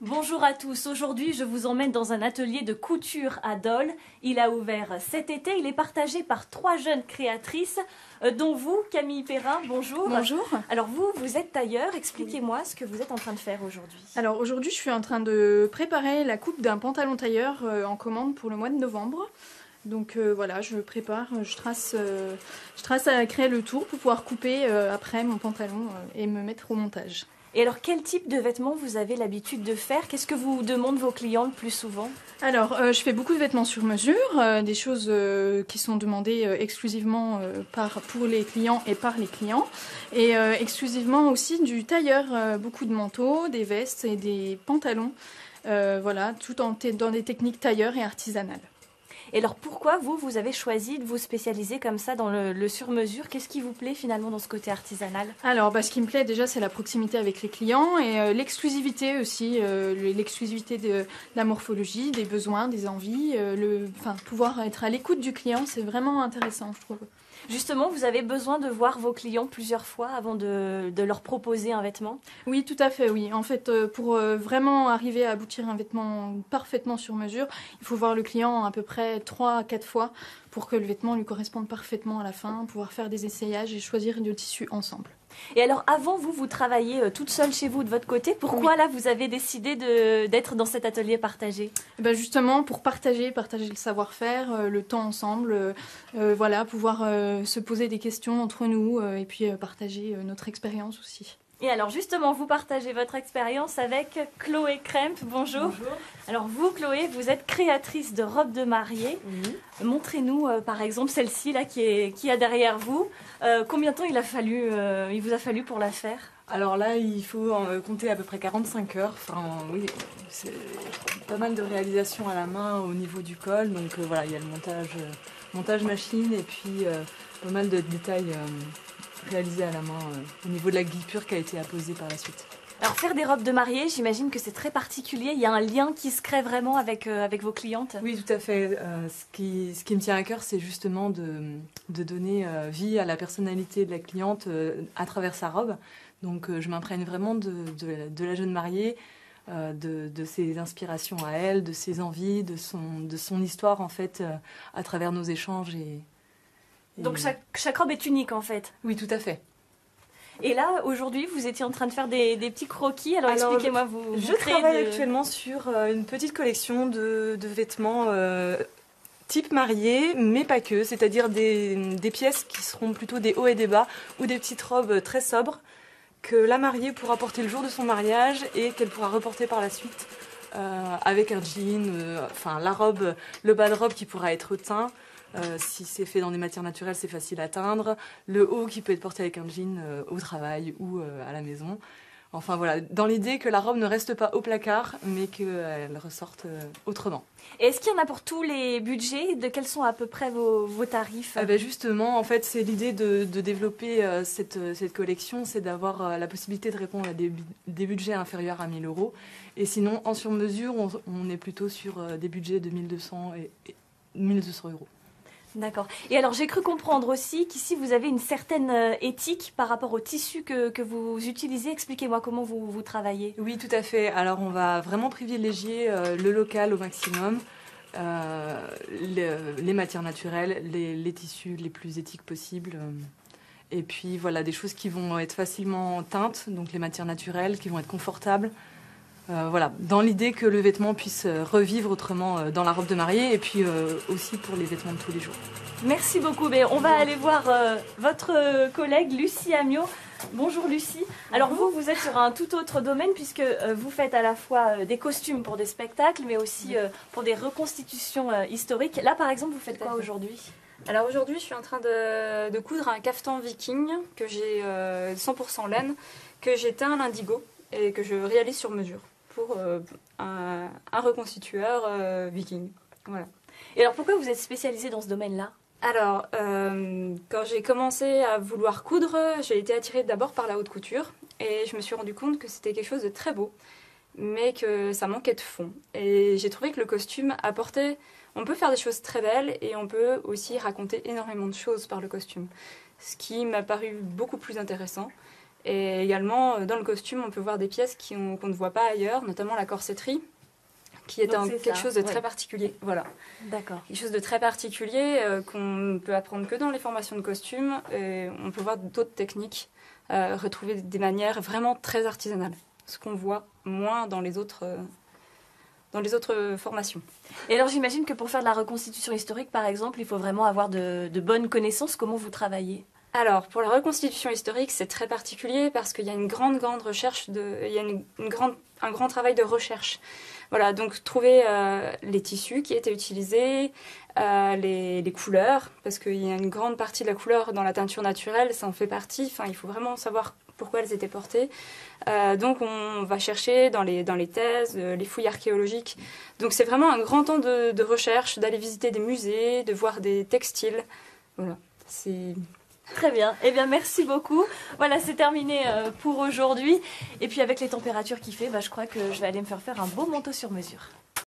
Bonjour à tous, aujourd'hui je vous emmène dans un atelier de couture à Dole. Il a ouvert cet été, il est partagé par 3 jeunes créatrices, dont vous, Camille Perrin, bonjour. Bonjour. Alors vous êtes tailleur, expliquez-moi ce que vous êtes en train de faire aujourd'hui. Alors aujourd'hui je suis en train de préparer la coupe d'un pantalon tailleur en commande pour le mois de novembre. Donc voilà, je prépare, je trace à créer le tour pour pouvoir couper après mon pantalon et me mettre au montage. Et alors quel type de vêtements vous avez l'habitude de faire? Qu'est-ce que vous demandent vos clients le plus souvent? Alors je fais beaucoup de vêtements sur mesure, des choses qui sont demandées exclusivement pour les clients et par les clients. Et exclusivement aussi du tailleur, beaucoup de manteaux, des vestes et des pantalons. Voilà, tout dans des techniques tailleur et artisanales. Et alors pourquoi vous avez choisi de vous spécialiser comme ça dans le sur-mesure? Qu'est-ce qui vous plaît finalement dans ce côté artisanal? Alors ce qui me plaît déjà c'est la proximité avec les clients et l'exclusivité aussi, l'exclusivité de la morphologie, des besoins, des envies, pouvoir être à l'écoute du client, c'est vraiment intéressant je trouve. Justement, vous avez besoin de voir vos clients plusieurs fois avant de leur proposer un vêtement? Oui, tout à fait, oui. En fait, pour vraiment arriver à aboutir un vêtement parfaitement sur mesure, il faut voir le client à peu près 3 à 4 fois pour que le vêtement lui corresponde parfaitement à la fin, pouvoir faire des essayages et choisir le tissu ensemble. Et alors, avant, vous travaillez toute seule chez vous de votre côté. Pourquoi là, vous avez décidé d'être dans cet atelier partagé? Justement, pour partager le savoir-faire, le temps ensemble, voilà, pouvoir se poser des questions entre nous et puis partager notre expérience aussi. Et alors justement, vous partagez votre expérience avec Chloé Kremp. Bonjour. Bonjour. Alors vous, Chloé, vous êtes créatrice de robes de mariée. Oui. Montrez-nous par exemple celle-ci là qui a derrière vous. Combien de temps il vous a fallu pour la faire? Alors là, il faut compter à peu près 45 heures. Enfin, oui, c'est pas mal de réalisations à la main au niveau du col. Donc voilà, il y a le montage machine et puis pas mal de détails réalisés à la main au niveau de la guipure qui a été apposée par la suite. Alors faire des robes de mariée, j'imagine que c'est très particulier. Il y a un lien qui se crée vraiment avec vos clientes? Oui, tout à fait. Ce qui me tient à cœur, c'est justement de donner vie à la personnalité de la cliente à travers sa robe. Donc je m'imprègne vraiment de la jeune mariée, de ses inspirations à elle, de ses envies, de son histoire en fait, à travers nos échanges. Donc chaque robe est unique en fait? Oui, tout à fait. Et là, aujourd'hui, vous étiez en train de faire des petits croquis. Alors expliquez-moi, Je travaille actuellement sur une petite collection de vêtements type mariée, mais pas que. C'est-à-dire des pièces qui seront plutôt des hauts et des bas ou des petites robes très sobres que la mariée pourra porter le jour de son mariage et qu'elle pourra reporter par la suite avec un jean, la robe, le bas de robe qui pourra être teint. Si c'est fait dans des matières naturelles, c'est facile à teindre. Le haut qui peut être porté avec un jean au travail ou à la maison. Enfin voilà, dans l'idée que la robe ne reste pas au placard, mais qu'elle ressorte autrement. Et est-ce qu'il y en a pour tous les budgets? De quels sont à peu près vos tarifs? Justement, en fait, c'est l'idée de développer cette collection, c'est d'avoir la possibilité de répondre à des budgets inférieurs à 1 000 €. Et sinon, en sur-mesure, on est plutôt sur des budgets de 1 200 et 1 200 €. D'accord. Et alors j'ai cru comprendre aussi qu'ici vous avez une certaine éthique par rapport au tissu que vous utilisez. Expliquez-moi comment vous travaillez. Oui, tout à fait. Alors on va vraiment privilégier le local au maximum, les matières naturelles, les tissus les plus éthiques possibles. Et puis voilà, des choses qui vont être facilement teintes, donc les matières naturelles, qui vont être confortables. Voilà, dans l'idée que le vêtement puisse revivre autrement dans la robe de mariée et puis aussi pour les vêtements de tous les jours. Merci beaucoup. Mais on va aller voir votre collègue Lucie Amiot. Bonjour Lucie. Alors vous êtes sur un tout autre domaine puisque vous faites à la fois des costumes pour des spectacles mais aussi pour des reconstitutions historiques. Là par exemple, vous faites quoi aujourd'hui? Alors aujourd'hui, je suis en train de coudre un caftan viking que j'ai 100% laine, que j'ai teint à l'indigo et que je réalise sur mesure pour un reconstitueur viking. Voilà. Et alors pourquoi vous êtes spécialisée dans ce domaine-là? Alors, quand j'ai commencé à vouloir coudre, j'ai été attirée d'abord par la haute couture et je me suis rendu compte que c'était quelque chose de très beau, mais que ça manquait de fond. Et j'ai trouvé que le costume apportait... On peut faire des choses très belles et on peut aussi raconter énormément de choses par le costume, ce qui m'a paru beaucoup plus intéressant. Et également, dans le costume, on peut voir des pièces qu'on ne voit pas ailleurs, notamment la corsetterie, qui est quelque chose de très particulier. Voilà. D'accord. Quelque chose de très particulier qu'on ne peut apprendre que dans les formations de costume. Et on peut voir d'autres techniques, retrouver des manières vraiment très artisanales, ce qu'on voit moins dans les autres formations. Et alors j'imagine que pour faire de la reconstitution historique, par exemple, il faut vraiment avoir de bonnes connaissances. Comment vous travaillez ? Alors, pour la reconstitution historique, c'est très particulier parce qu'il y a une grande recherche, il y a un grand travail de recherche. Voilà, donc trouver les tissus qui étaient utilisés, les couleurs, parce qu'il y a une grande partie de la couleur dans la teinture naturelle, ça en fait partie. Enfin, il faut vraiment savoir pourquoi elles étaient portées. Donc, on va chercher dans les thèses, les fouilles archéologiques. Donc, c'est vraiment un grand temps de recherche, d'aller visiter des musées, de voir des textiles. Voilà, c'est... Très bien. Eh bien, merci beaucoup. Voilà, c'est terminé pour aujourd'hui. Et puis, avec les températures qu'il fait, je crois que je vais aller me faire un beau manteau sur mesure.